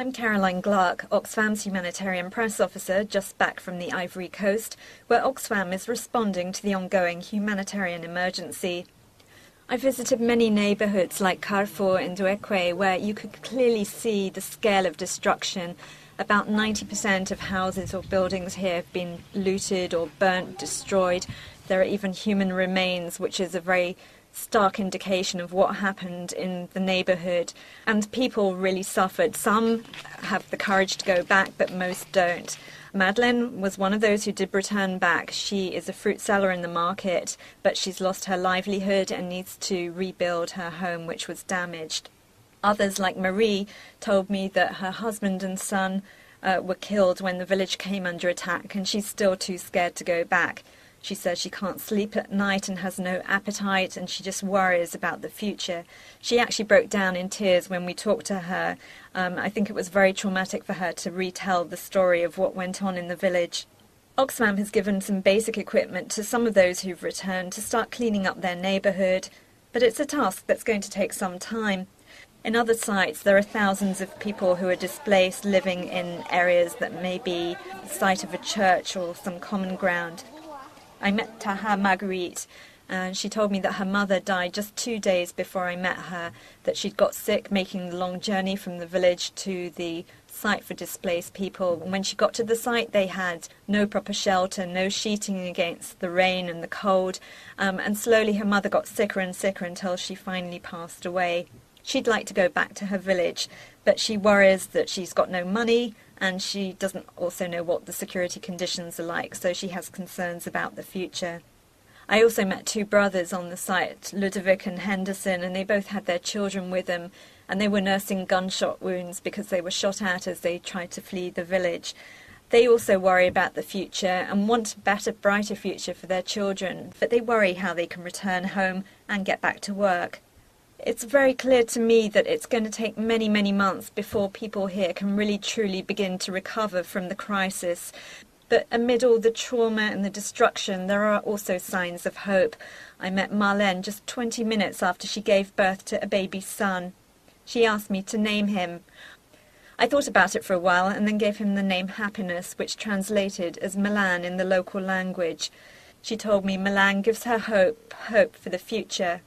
I'm Caroline Gluck, Oxfam's humanitarian press officer, just back from the Ivory Coast, where Oxfam is responding to the ongoing humanitarian emergency. I visited many neighbourhoods like Carrefour in Duekwe, where you could clearly see the scale of destruction. About 90% of houses or buildings here have been looted or burnt, destroyed. There are even human remains, which is a very stark indication of what happened in the neighbourhood. And people really suffered. Some have the courage to go back, but most don't. Madeleine was one of those who did return back. She is a fruit seller in the market, but she's lost her livelihood and needs to rebuild her home, which was damaged. Others, like Marie, told me that her husband and son were killed when the village came under attack, and she's still too scared to go back. She says she can't sleep at night and has no appetite, and she just worries about the future. She actually broke down in tears when we talked to her. I think it was very traumatic for her to retell the story of what went on in the village. Oxfam has given some basic equipment to some of those who've returned to start cleaning up their neighbourhood, but it's a task that's going to take some time. In other sites, there are thousands of people who are displaced, living in areas that may be the site of a church or some common ground. I met Taha Marguerite, and she told me that her mother died just 2 days before I met her, that she'd got sick making the long journey from the village to the site for displaced people. And when she got to the site, they had no proper shelter, no sheeting against the rain and the cold, and slowly her mother got sicker and sicker until she finally passed away. She'd like to go back to her village, but she worries that she's got no money, and she doesn't also know what the security conditions are like, so she has concerns about the future. I also met 2 brothers on the site, Ludovic and Henderson, and they both had their children with them, and they were nursing gunshot wounds because they were shot at as they tried to flee the village. They also worry about the future and want a better, brighter future for their children, but they worry how they can return home and get back to work. It's very clear to me that it's going to take many, many months before people here can really truly begin to recover from the crisis. But amid all the trauma and the destruction, there are also signs of hope. I met Marlene just 20 minutes after she gave birth to a baby son. She asked me to name him. I thought about it for a while and then gave him the name Happiness, which translated as Milan in the local language. She told me Milan gives her hope for the future.